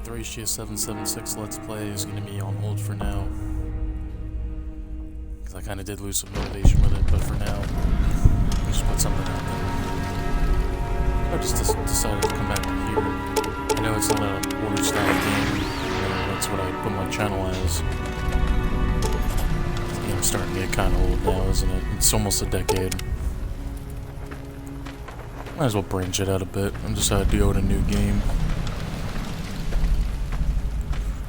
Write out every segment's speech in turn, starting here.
776 Let's Play is going to be on hold for now. Because I kind of did lose some motivation with it, but for now, I just put something out there. I just decided to come back to here. I know it's not an order style game, that's what I put my channel as. The game's starting to get kind of old now, isn't it? It's almost a decade. Might as well branch it out a bit. I'm just dealing with a new game.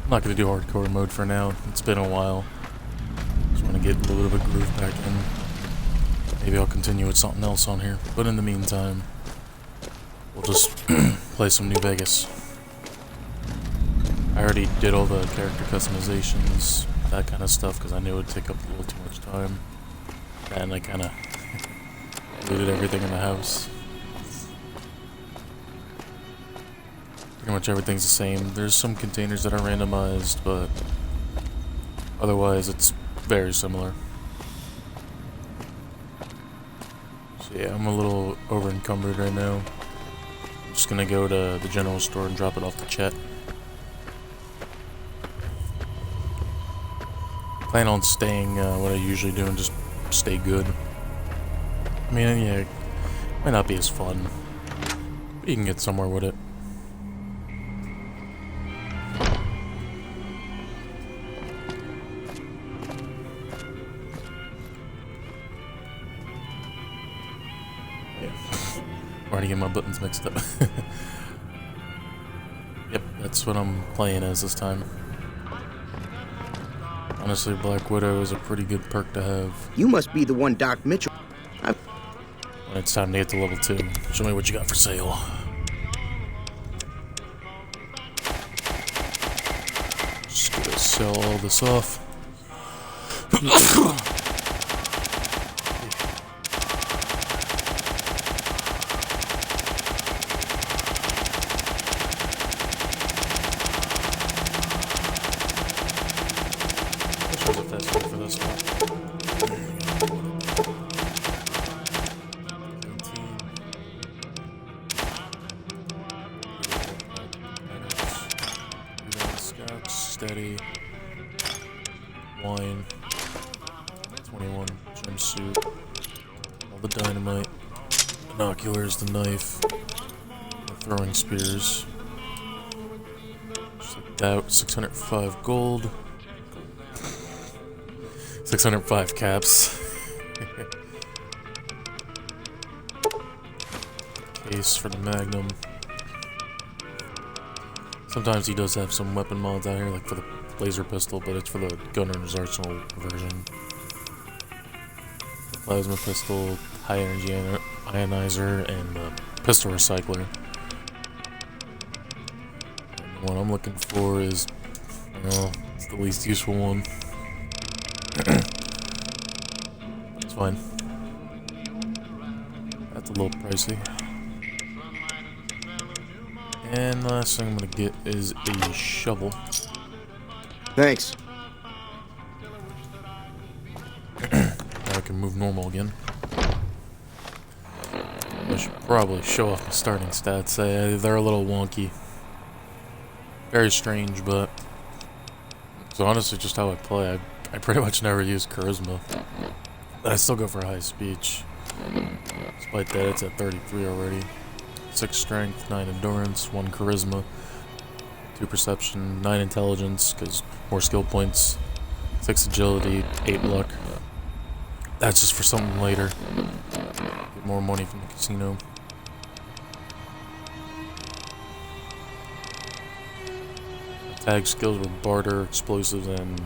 I'm not going to do hardcore mode for now. It's been a while. Just want to get a little bit of groove back in. Maybe I'll continue with something else on here. But in the meantime, we'll just play some New Vegas. I already did all the character customizations, that kind of stuff, because I knew it would take up a little too much time. And I kind of looted everything in the house. Pretty much everything's the same. There's some containers that are randomized, but otherwise it's very similar. So yeah, I'm a little over encumbered right now. I'm just gonna go to the general store and drop it off the chat. Plan on staying what I usually do and just stay good. I mean, yeah, it might not be as fun, but you can get somewhere with it. Already get my buttons mixed up. Yep, that's what I'm playing as this time. Honestly, Black Widow is a pretty good perk to have. You must be the one Doc Mitchell. When it's time to get to level 2. Show me what you got for sale. Just gonna sell all this off. For this one. Scotch, steady, wine, 21, jumpsuit, all the dynamite, binoculars, the knife, the throwing spears, just like that, 605 gold. 605 caps. Case for the Magnum. Sometimes he does have some weapon mods out here, like for the laser pistol, but it's for the Gunner's Arsenal version. The plasma pistol, high energy ionizer, and the pistol recycler. And the one I'm looking for is, well, it's the least useful one. It's fine. That's a little pricey. And the last thing I'm gonna get is a shovel. Thanks. Now I can move normal again. I should probably show off my starting stats. They're a little wonky. Very strange, but it's honestly just how I play. I pretty much never use charisma, but I still go for high speech. Despite that, it's at 33 already. 6 strength, 9 endurance, 1 charisma, 2 perception, 9 intelligence, because more skill points, 6 agility, 8 luck. That's just for something later. Get more money from the casino. Tag skills were barter, explosives, and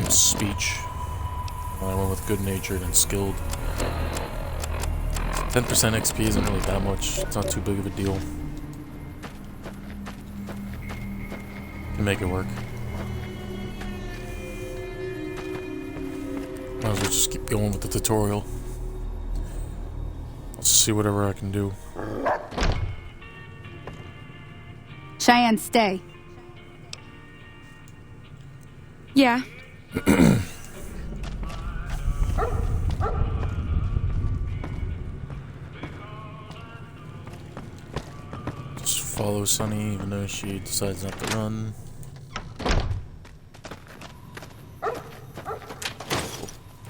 speech. I went with good natured and skilled. 10% XP isn't really that much. It's not too big of a deal. Can make it work. Might as well just keep going with the tutorial. Let's see whatever I can do. Cheyenne, stay. Yeah. follow Sunny even though she decides not to run.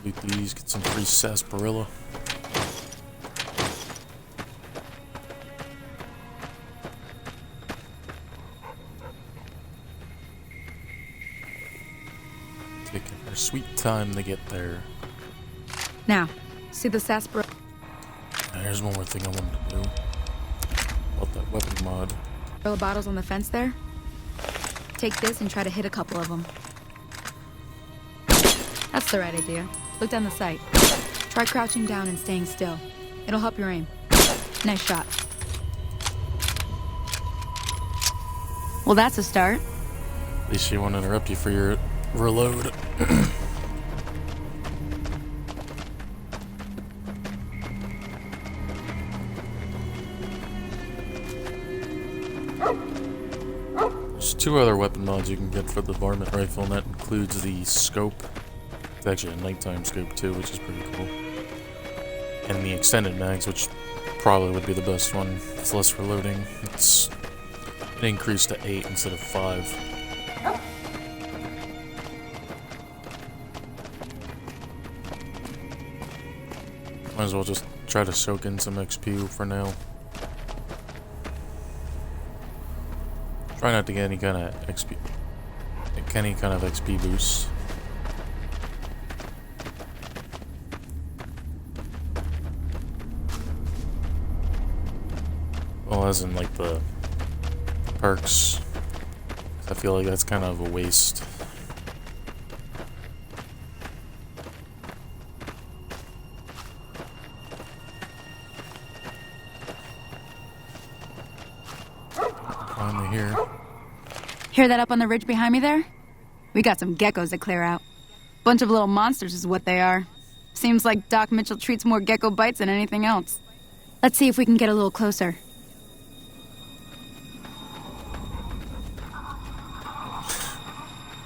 Loot these, get some free sarsaparilla. Taking her sweet time to get there. Now, see the sarsaparilla? There's one more thing I wanted to do. About that weapon mod. Bottles on the fence there? Take this and try to hit a couple of them. That's the right idea. Look down the sight. Try crouching down and staying still. It'll help your aim. Nice shot. Well, that's a start. At least she won't interrupt you for your reload. There's 2 other weapon mods you can get for the varmint rifle, and that includes the scope. It's actually a nighttime scope too, which is pretty cool. And the extended mags, which probably would be the best one. It's less reloading. It's an increase to 8 instead of 5. Might as well just try to soak in some XP for now. Try not to get any kind of XP boost. Well, as in like the perks. I feel like that's kind of a waste. Finally here. Hear that up on the ridge behind me there? We got some geckos to clear out. Bunch of little monsters is what they are. Seems like Doc Mitchell treats more gecko bites than anything else. Let's see if we can get a little closer.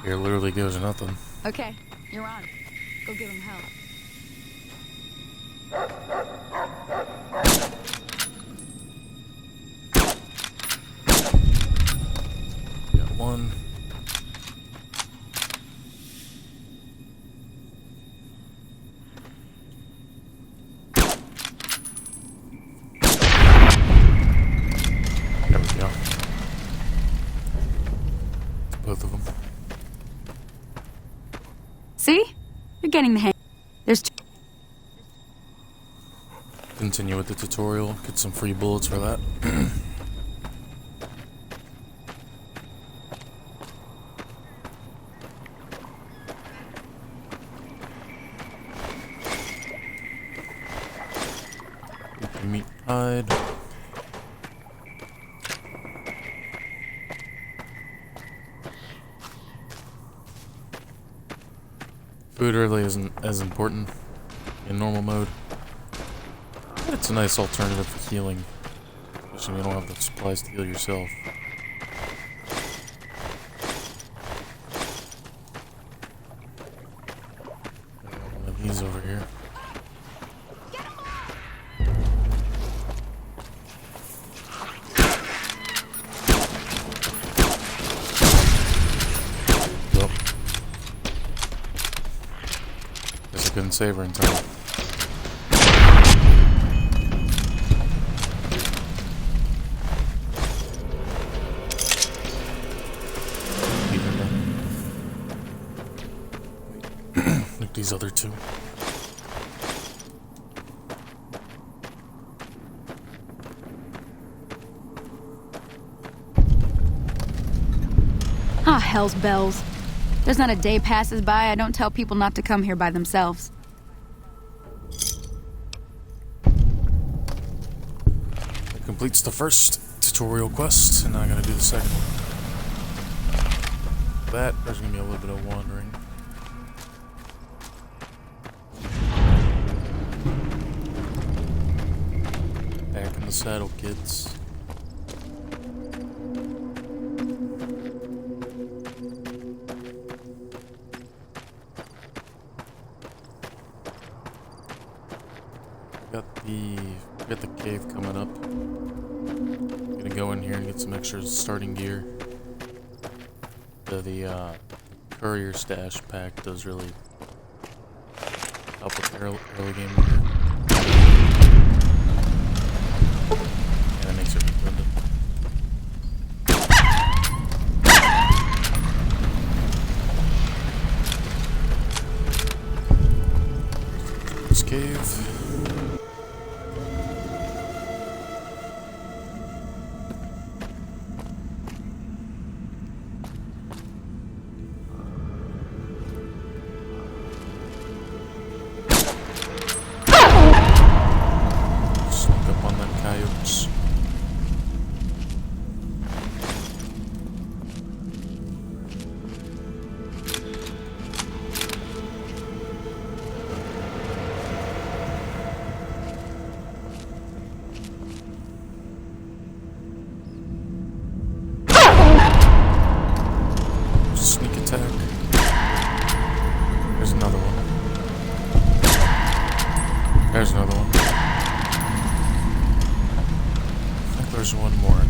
Here literally goes nothing. Okay, you're on. Go give him help. Got one. There we go. Both of them. See? You're getting the hang. There's Continue with the tutorial. Get some free bullets for that. Meat hide. Food really isn't as important in normal mode, but it's a nice alternative for healing, especially when you don't have the supplies to heal yourself. One of these over here. Couldn't save her in time. Like these other 2. Ah, hell's bells. There's not a day passes by I don't tell people not to come here by themselves. That completes the first tutorial quest, and now I'm gonna do the second one. That, there's gonna be a little bit of wandering. Back in the saddle, kids. Got the cave coming up. Gonna go in here and get some extra starting gear. The courier stash pack does really help with early game gear. And it makes it redundant. This cave. There's another one. I think there's one more.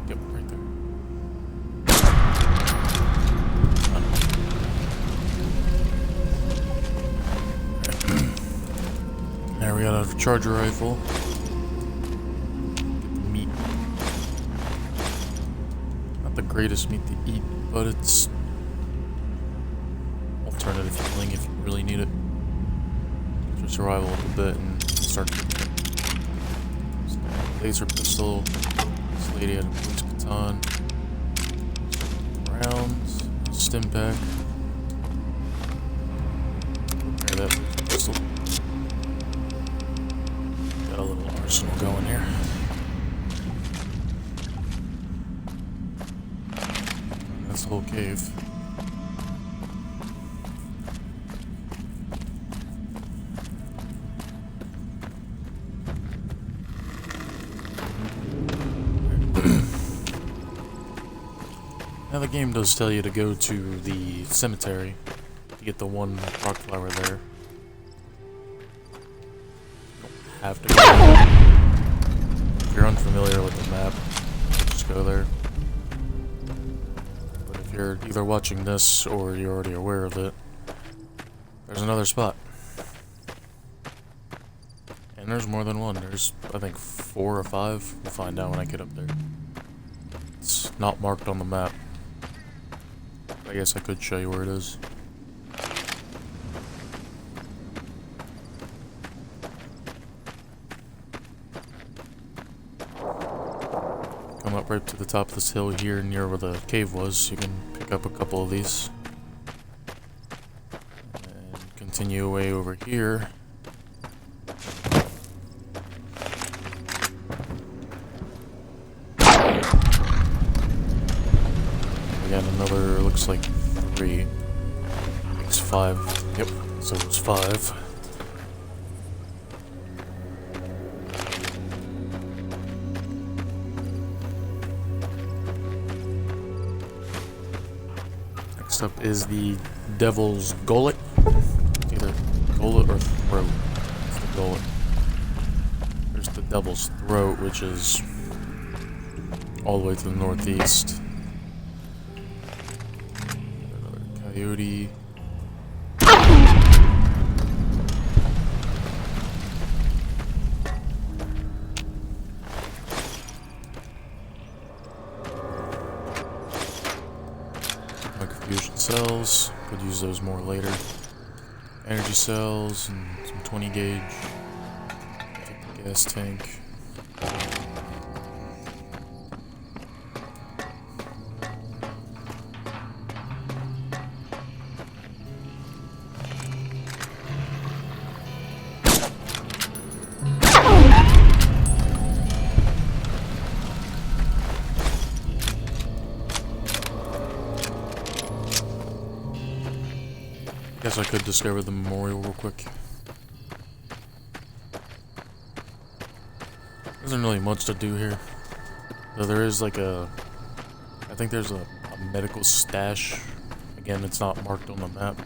Yep, right there. There we got a charger rifle. Get the meat. Not the greatest meat to eat, but it's alternative healing if you really need it for survival a little bit and start. Laser pistol. This lady had a police baton. Rounds. Stim pack. There, that pistol. Got a little arsenal going here. That's the whole cave. Now the game does tell you to go to the cemetery to get the one rock flower there. You don't have to go. If you're unfamiliar with the map, just go there. But if you're either watching this or you're already aware of it, there's another spot. And there's more than one. There's, I think, 4 or 5. We'll find out when I get up there. It's not marked on the map. I guess I could show you where it is. Come up right to the top of this hill here near where the cave was. You can pick up a couple of these. And continue away over here. We got another, looks like 3. It's 5. Yep, so it's 5. Next up is the Devil's Gullet. Either gullet or throat. It's the gullet. There's the Devil's Throat, which is all the way to the northeast. Coyote. Microfusion cells. Could use those more later. Energy cells and some 20 gauge. Take the gas tank. Guess I could discover the memorial real quick. There isn't really much to do here. Though there is like a... I think there's a medical stash. Again, it's not marked on the map.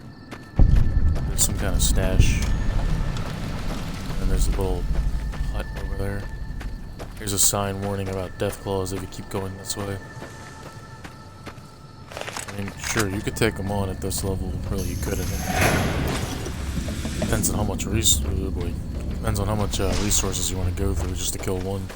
There's some kind of stash. And there's a little hut there. Here's a sign warning about death claws if you keep going this way. I mean, sure, you could take them on at this level. Really, you couldn't. Depends on how much resources you want to go through just to kill one.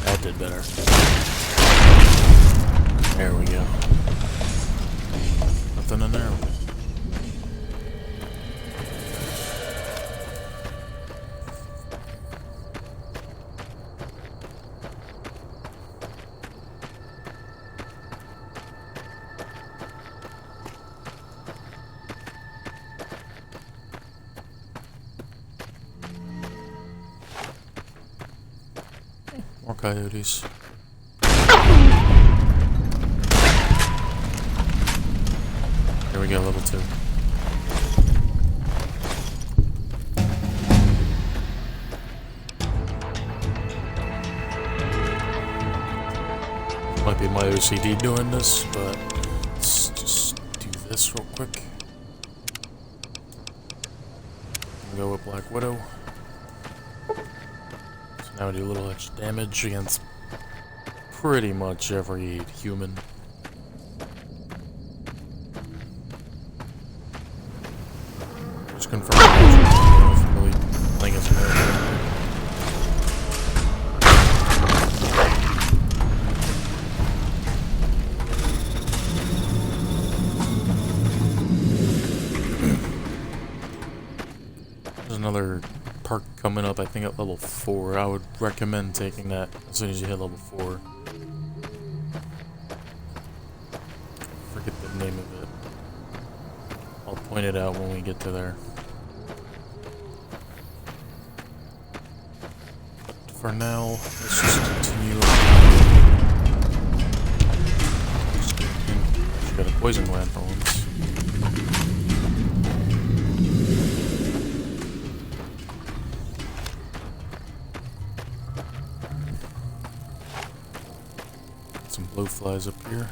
That did better. There we go. Nothing in there. More coyotes. Here we go, level 2. Might be my OCD doing this, but let's just do this real quick. Go with Black Widow. Now we do a little extra damage against pretty much every human. Just confirm. Really playing as There's another perk coming up, I think at level 4. I would recommend taking that as soon as you hit level 4. Forget the name of it. I'll point it out when we get to there. But for now, let's just continue. She got a poison gland for once. Some blowflies up here.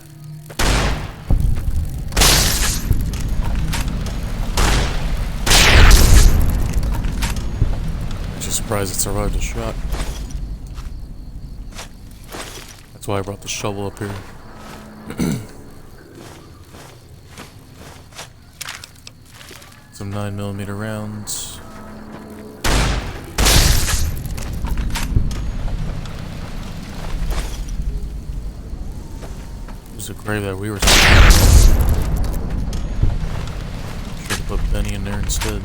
Actually surprised it survived a shot. That's why I brought the shovel up here. Some 9mm rounds. There's a grave that we were supposed to. Should have put Benny in there instead.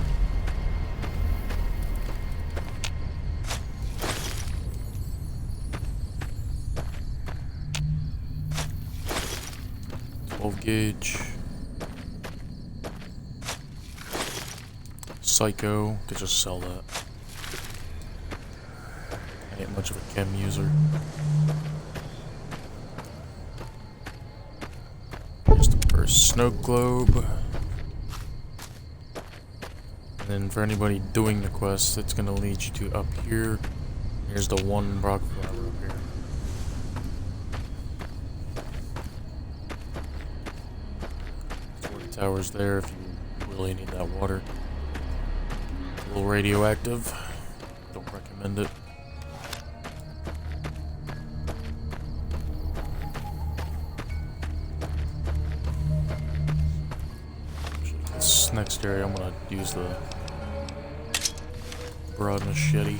Gauge. Psycho, could just sell that. I ain't much of a chem user. Here's the first snow globe. And then for anybody doing the quest, it's gonna lead you to up here. Here's the one rock flower up here. Towers there if you really need that water. It's a little radioactive. Don't recommend it. This next area I'm gonna use the broad machete.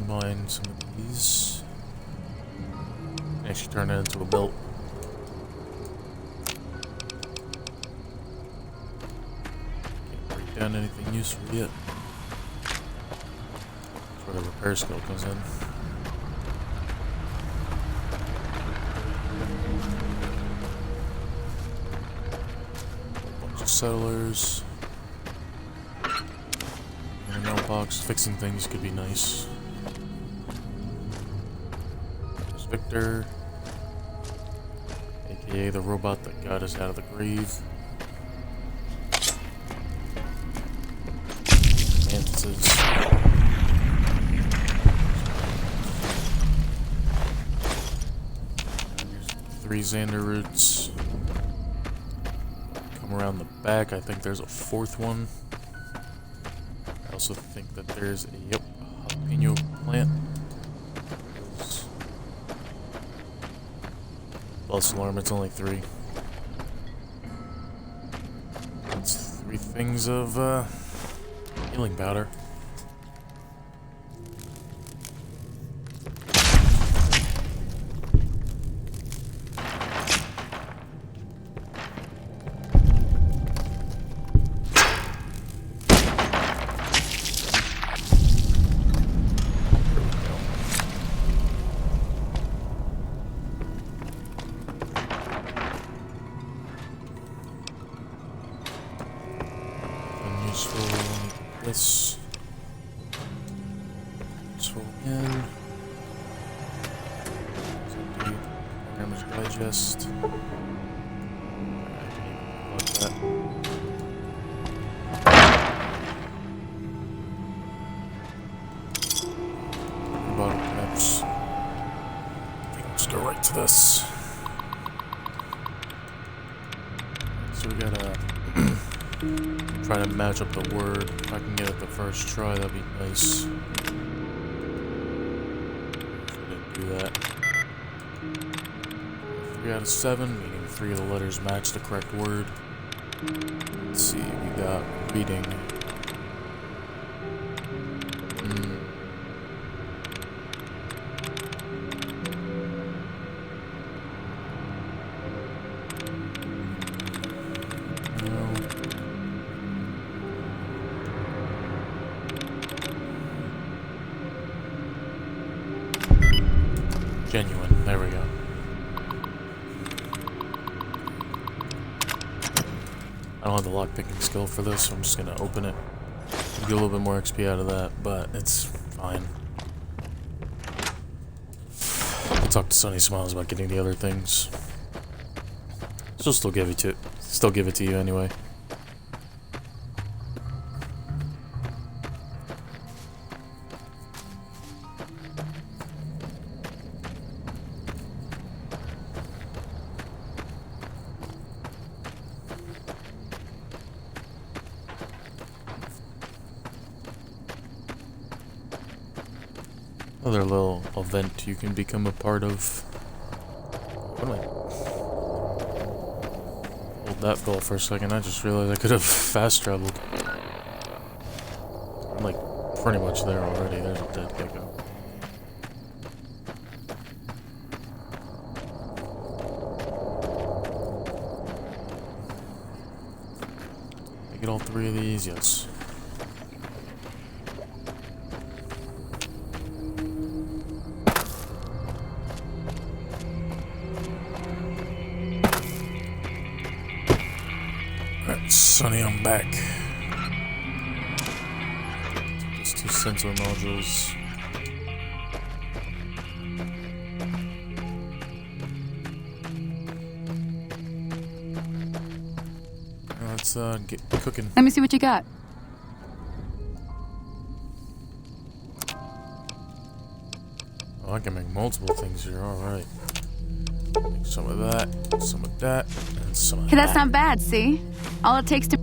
Combine some of these. Actually turn it into a belt. Can't break down anything useful yet. That's where the repair skill comes in. A bunch Settlers. In the mailbox, fixing things could be nice. There's Victor, aka the robot that got us out of the grave. Mantises. Here's 3 Xander roots. Come around the back, I think there's a 4th one. I also think that there's a jalapeno plant. False alarm, it's only 3. That's 3 things of healing powder. This will again. Damage digest. I can even plug that. Bottle caps. I think we'll just go right to this. So we gotta try to match up the word. If I can get it the first try, that'd be nice. Didn't do that. 3 out of 7, meaning 3 of the letters match the correct word. Let's see, we got reading. Genuine, there we go. I don't have the lockpicking skill for this, so I'm just gonna open it. Get a little bit more XP out of that, but it's fine. I'll talk to Sunny Smiles about getting the other things. She'll still give it to you anyway. Another little event you can become a part of. What am I? Hold that ball for a second. I just realized I could have fast traveled. I'm like pretty much there already. There's a dead gecko. I get all 3 of these, yes. Alright, Sonny, I'm back. These 2 sensor modules. Let's get cooking. Let me see what you got. Oh, I can make multiple things here, alright. Make some of that, some of that, and some of Hey, that. that's not bad, see? All it takes to...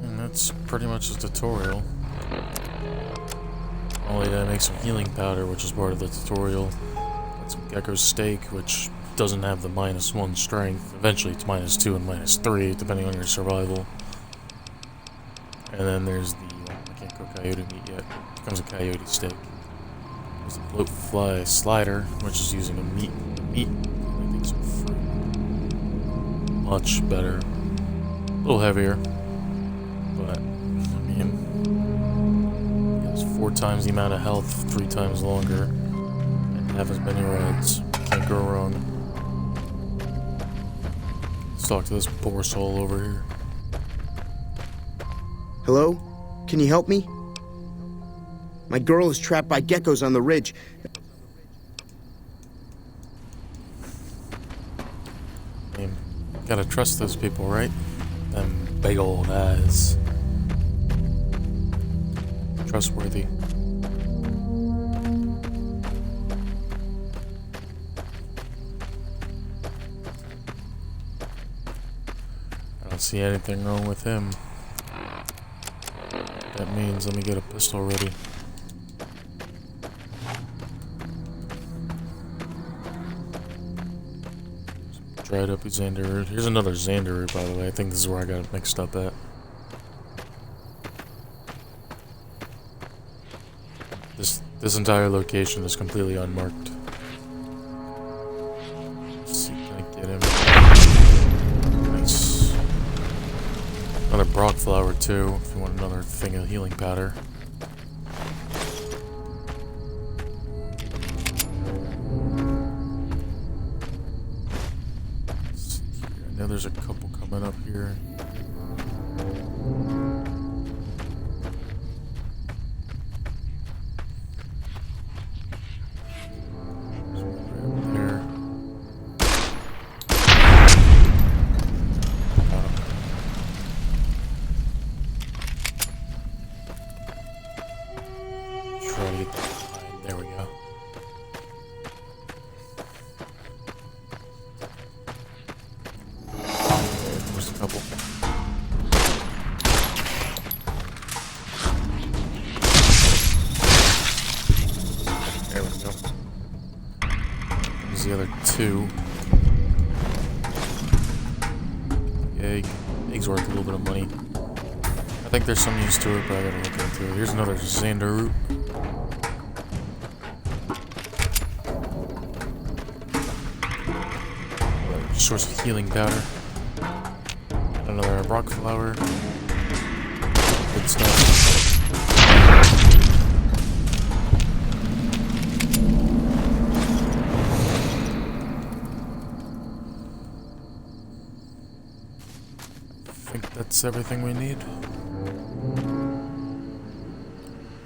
And that's pretty much the tutorial. Only to make some healing powder, which is part of the tutorial. Got some gecko steak, which doesn't have the -1 strength. Eventually it's -2 and -3, depending on your survival. And then there's the... I can't cook coyote meat yet. It becomes a coyote steak. There's the bloatfly slider, which is using a meat. I think some fruit. Much better. A little heavier. But, I mean... It's 4 times the amount of health, 3 times longer. And half as many reds. Can't go wrong. talk to this poor soul over here. Hello? Can you help me? My girl is trapped by geckos on the ridge. I mean, gotta trust those people, right? Them big old eyes. Trustworthy. I don't see anything wrong with him. That means let me get a pistol ready. Dried up Xander root. Here's another Xander root, by the way. I think this is where I got it mixed up at. This entire location is completely unmarked. Let's see, can I get him? Nice. Another Brock flower too, if you want another thing of healing powder. I know there's a couple coming up here. There we go. There's a couple. There we go. There's the other two. Egg. Egg's worth a little bit of money. I think there's some use to it, but I gotta look into it. Here's another Xander root. Source of healing powder. Another rock flower. Good stuff. I think that's everything we need.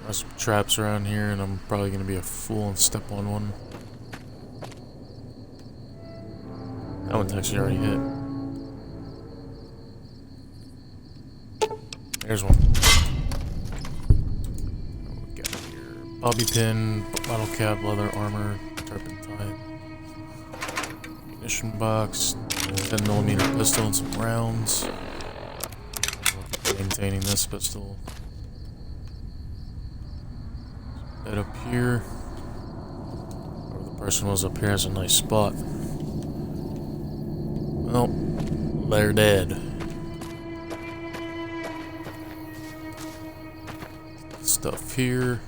There's some traps around here, and I'm probably going to be a fool and step on one. That one's actually already hit. There's one. What we got here? Bobby pin, bottle cap, leather armor, turpentine, munition box, 10mm pistol and some rounds. Maintaining this pistol. Bed up here. Whoever the person was up here has a nice spot. Well, they're dead. Stuff here.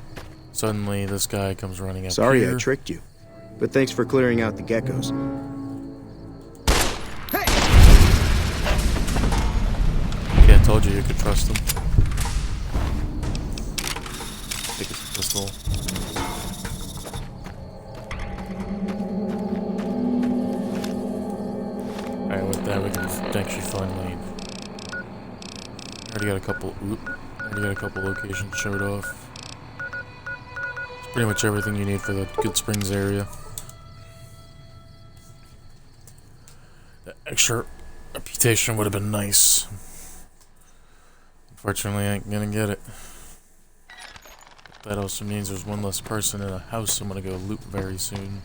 Suddenly, this guy comes running up Sorry here. I tricked you, but thanks for clearing out the geckos. Hey! Yeah, I told you could trust him. Take his pistol. Alright, with that we can actually finally... Already got a couple... Already got a couple locations showed off. It's pretty much everything you need for the Good Springs area. The extra reputation would have been nice. Unfortunately, I ain't gonna get it. That also means there's one less person in a house I'm gonna go loot very soon.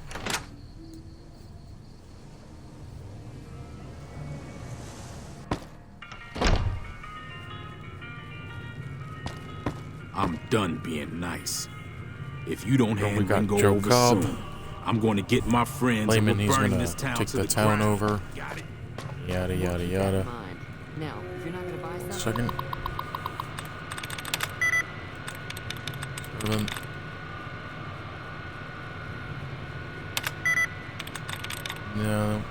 I'm done being nice. If you don't Then we hand got Ringo Joe over Cobb. soon, I'm going to get my friends and Claiming we're he's burning gonna this town take to the town ground. over. Got it. Yada yada yada. Now, if you're not gonna buy something, Second. Servant. No.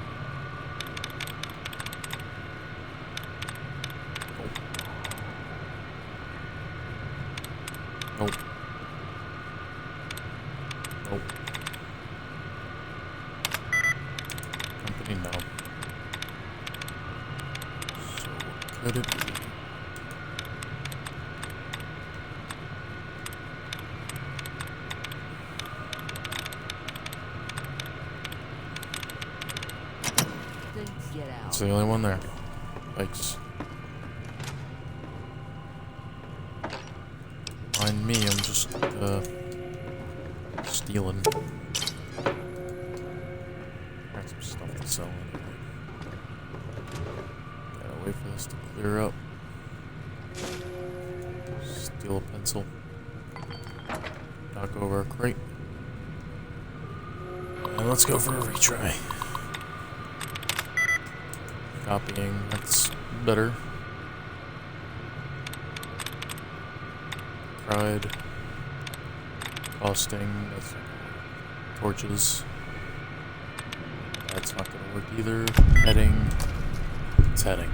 Nope. Nope. Company, no. Could it be? Then get out. It's the only one there. Thanks. Mind me, I'm just stealing. Got some stuff to sell anyway. Gotta wait for this to clear up. Steal a pencil. Knock over a crate. And let's go for a retry. Copying, that's better. Cried. Costing, that's torches. That's not gonna work either. Heading. It's heading.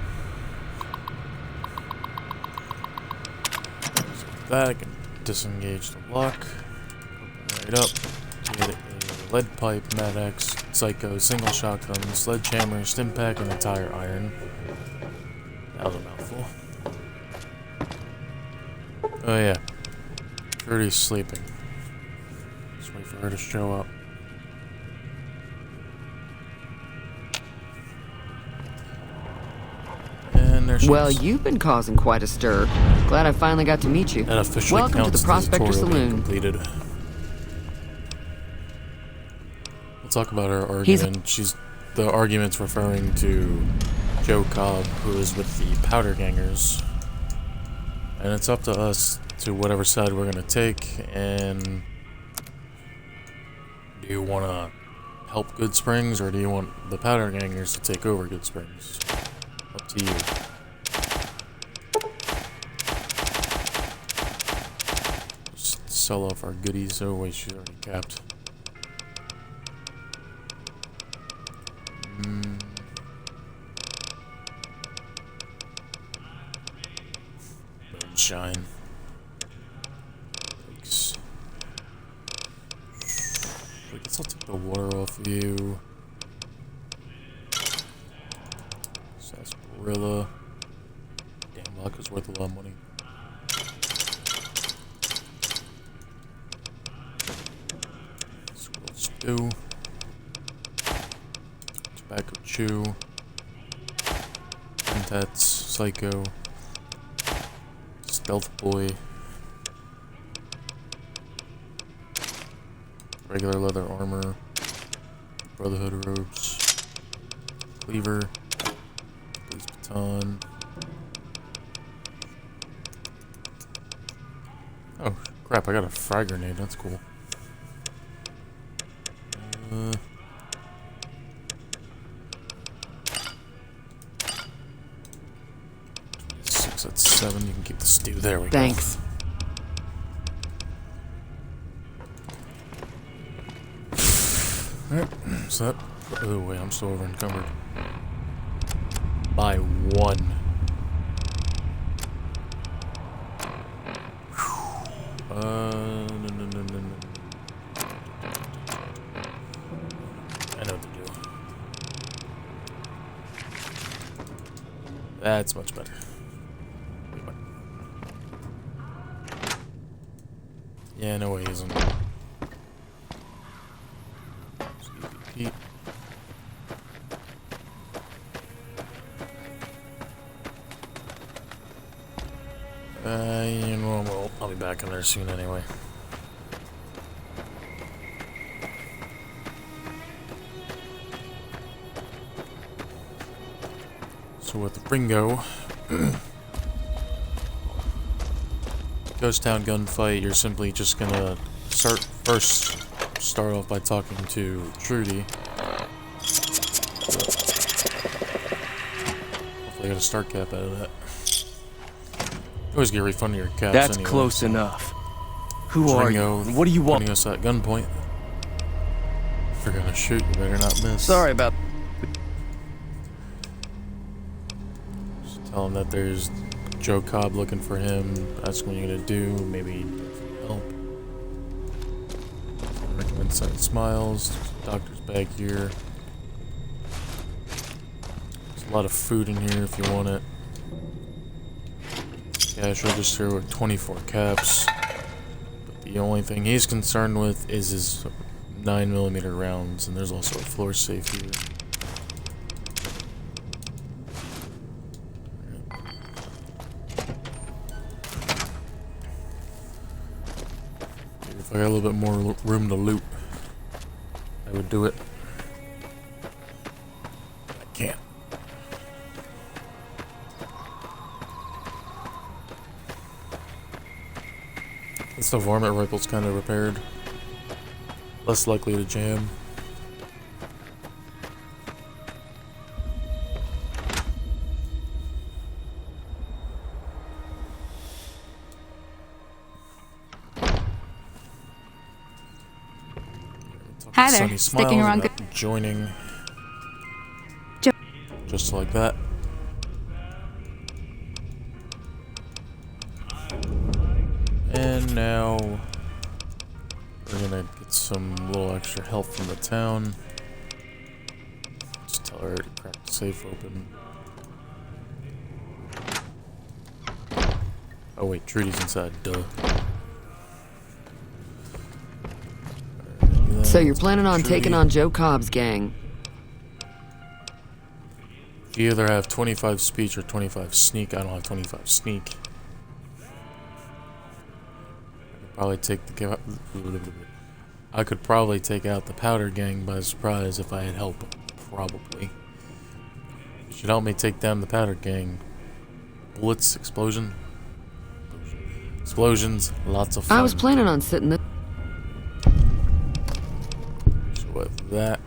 So with that, I can disengage the lock. Open right up. Get a lead pipe, Mad Axe, Psycho, single shotgun, sledgehammer, stim pack, and a tire iron. That was a mouthful. Oh yeah. Gertie's sleeping. Just wait for her to show up. And there she Well, is. you've been causing quite a stir. Glad I finally got to meet you. That officially Welcome to counts the Prospector tutorial being Saloon. completed. We'll talk about her argument. The argument's referring to Joe Cobb, who is with the Powder Gangers. And it's up to us to whatever side we're gonna take. And do you want to help Good Springs, or do you want the Powder Gangers to take over Good Springs? Up to you. Just sell off our goodies. Oh wait, she's already capped. Moonshine. Thanks. I guess I'll take the water off of you. Sarsaparilla. Damn, vodka's worth a lot of money. Squirrel stew. Tobacco chew. Mentats. Psycho. Stealth boy. Regular leather armor. Brotherhood robes. Cleaver. Police baton. Oh crap, I got a frag grenade, that's cool. 6 at 7, you can keep the stew. There we Thanks. go. Alright, so that. Oh, wait, I'm still over encumbered. By 1. No. I know what to do. That's much better. Yeah, no way he isn't. Pete. You know, well, I'll be back in there soon anyway. So with the Ringo, Town Gunfight, you're simply just gonna start off by talking to Trudy. Hopefully I got a start cap out of that. You always get a refund of your caps. That's anyway, close so. enough. Who are you? Ringo, What do you want? putting us at gunpoint. If you're gonna shoot, you better not miss. Sorry about... Just tell him that there's Joe Cobb looking for him. Ask him what you're gonna do. Maybe help. Recommend sending smiles. There's a doctor's bag here. There's a lot of food in here if you want it. cash register with 24 caps. But the only thing he's concerned with is his 9mm rounds, and there's also a floor safe here. If I got a little bit more room to loot, I would do it. I can't. It's the varmint rifle's kind of repaired. Less likely to jam. Hi there, Sunny sticking smiles around about joining. Jo- Just like that. And now we're gonna get some little extra help from the town. Just tell her to crack the safe open. Oh wait, Trudy's inside, duh. So you're planning on taking on Joe Cobb's gang? You either have 25 speech or 25 sneak. I don't have 25 sneak. I could probably take out the powder gang by surprise if I had help. Probably. You should help me take down the powder gang. Bullets, explosions, lots of fun. I was planning on sitting the... So with that,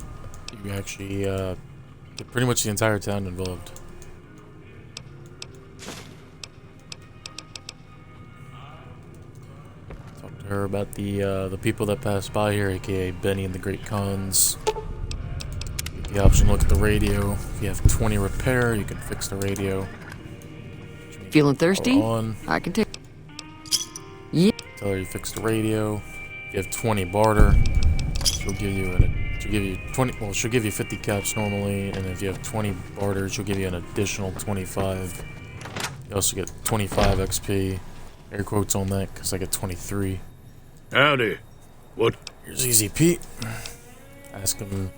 you actually get pretty much the entire town involved. Talk to her about the people that pass by here, aka Benny and the Great Khans. Get the option to look at the radio. If you have 20 repair, you can fix the radio. Feeling thirsty? On. I can take... Yeah. Tell her you fixed the radio. If you have 20 barter, she'll give you 20. Well, she'll give you 50 caps normally, and if you have 20 barter, she'll give you an additional 25. You also get 25 XP. Air quotes on that because I get 23. Howdy. What? Here's Easy Pete. Ask him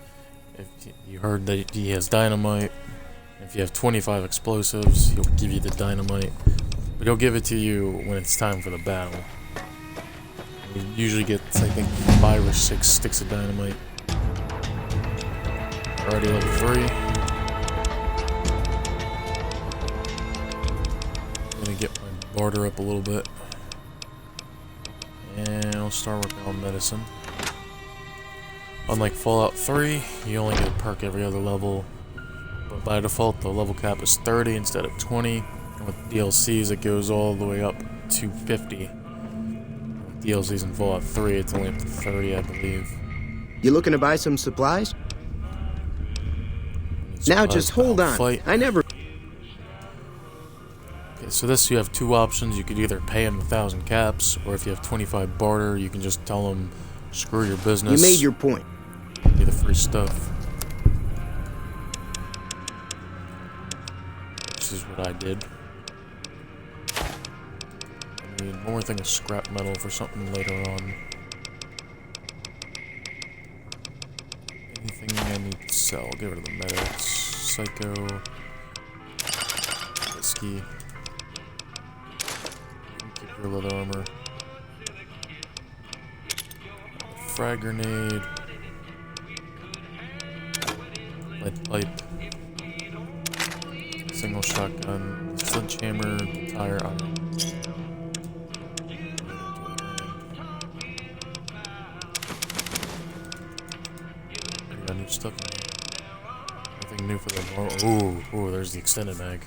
if you heard that he has dynamite. If you have 25 explosives, he'll give you the dynamite. But he'll give it to you when it's time for the battle. He usually gets, I think, 5 or 6 sticks of dynamite. Already level 3. I'm gonna get my barter up a little bit. And I'll start working on medicine. Unlike Fallout 3, you only get a perk every other level. But by default, the level cap is 30 instead of 20. And with DLCs, it goes all the way up to 50. With DLCs in Fallout 3, it's only up to 30, I believe. You looking to buy some supplies? Now just hold on. Fight. I never... Okay, so this you have 2 options. You could either pay him 1,000 caps, or if you have 25 barter, you can just tell him, screw your business. You made your point. Give me the free stuff. This is what I did. I need one more thing of scrap metal for something later on. Anything I need to sell, get rid of the medics. Psycho. Whiskey. Keep your leather armor. Frag grenade. Lead pipe. Single shotgun. Sledgehammer. Tire iron. I got new stuff in here. Nothing new for the normal. Ooh, there's the extended mag.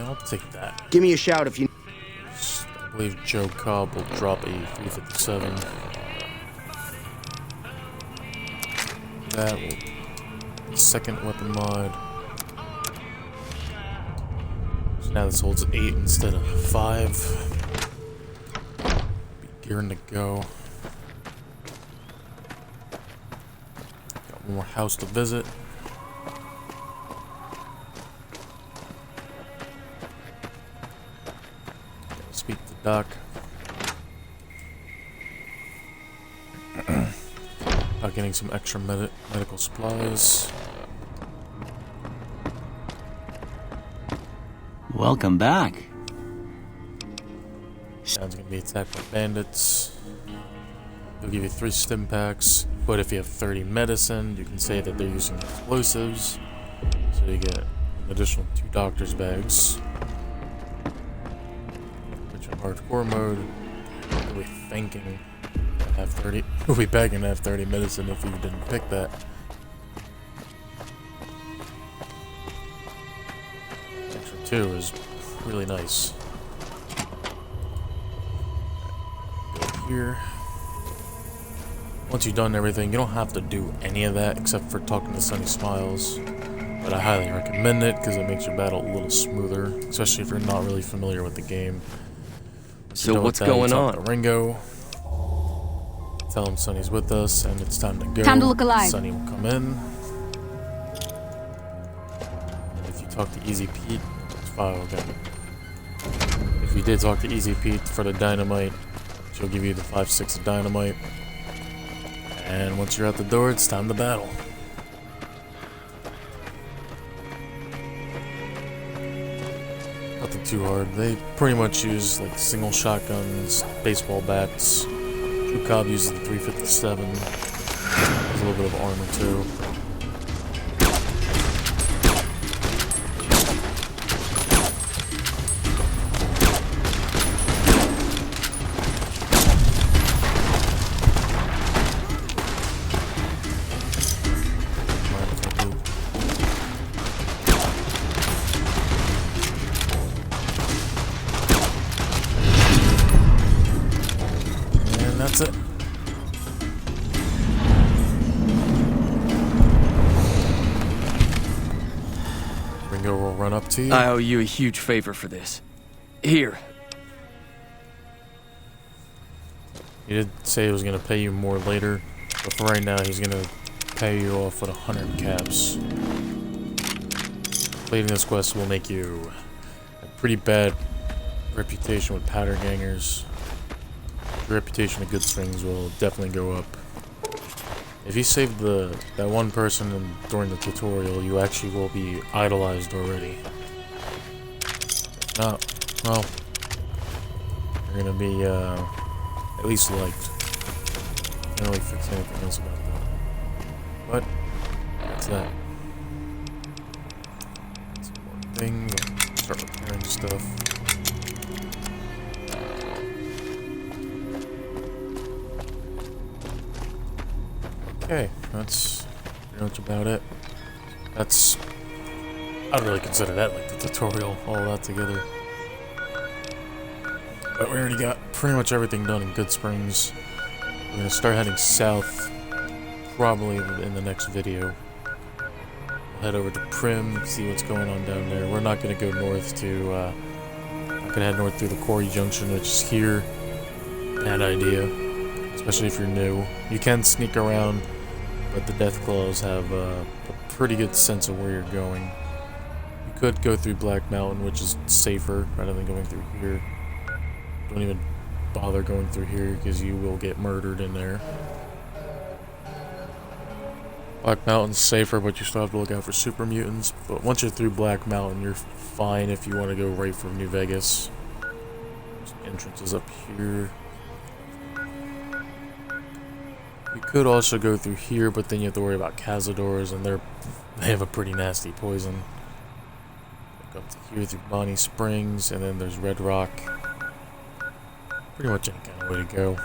I'll take that. Give me a shout if you... I believe Joe Cobb will drop a 357. That will... Second weapon mod. So now this holds 8 instead of 5. Be gearing to go. Got one more house to visit. dock. Getting some extra medical supplies. Welcome back. Sounds gonna be attacked by bandits. They'll give you 3 stim packs, but if you have 30 medicine, you can say that they're using explosives. So you get an additional 2 doctor's bags. Which in hardcore mode, you'll be thinking have 30. We'll be begging to have 30 medicine if you didn't pick that. Extra 2 is really nice. Go here. Once you've done everything, you don't have to do any of that except for talking to Sunny Smiles. But I highly recommend it because it makes your battle a little smoother, especially if you're not really familiar with the game. So what's going on? Ringo. Tell him Sunny's with us and it's time to go. Time to look alive. Sunny will come in. If you talk to Easy Pete, it's fine, okay. If you did talk to Easy Pete for the dynamite, she'll give you the 5-6 of dynamite. And once you're out the door, it's time to battle. Nothing too hard. They pretty much use like single shotguns, baseball bats. Cobb uses the 357. There's a little bit of armor too. That's it. Ringo will run up to you. I owe you a huge favor for this. Here. He did say he was going to pay you more later, but for right now he's going to pay you off with 100 caps. Completing this quest will make you a pretty bad reputation with powder gangers. Your reputation of good strings will definitely go up. If you save that one person during the tutorial, you actually will be idolized already. If not, well, you're gonna be at least liked. Can't really fix anything else about that. But that's that. That's one thing. Start repairing stuff. Okay, that's pretty much about it. That's... I'd really consider that like the tutorial, all that together. But we already got pretty much everything done in Good Springs. We're gonna start heading south, probably in the next video. We'll head over to Prim, see what's going on down there. We're not gonna go north to, not gonna head north through the Quarry Junction, which is here. Bad idea, especially if you're new. You can sneak around, but the Deathclaws have a pretty good sense of where you're going. You could go through Black Mountain, which is safer, rather than going through here. Don't even bother going through here, because you will get murdered in there. Black Mountain's safer, but you still have to look out for super mutants. But once you're through Black Mountain, you're fine if you want to go right for New Vegas. Entrance is up here. You could also go through here, but then you have to worry about Cazadors, and they have a pretty nasty poison. Look up to here through Bonnie Springs, and then there's Red Rock. Pretty much any kind of way to go.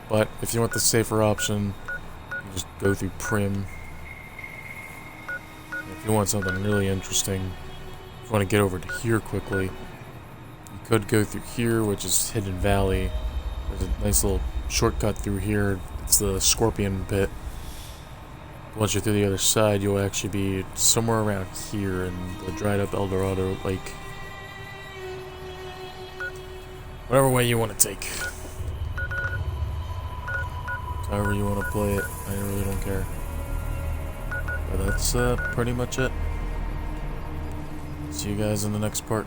But if you want the safer option, you just go through Prim. If you want something really interesting, if you want to get over to here quickly, you could go through here, which is Hidden Valley. There's a nice little shortcut through here. It's the Scorpion Pit. Once you're through the other side, you'll actually be somewhere around here in the dried up El Dorado Lake. Whatever way you want to take. However you want to play it, I really don't care. But that's pretty much it. See you guys in the next part.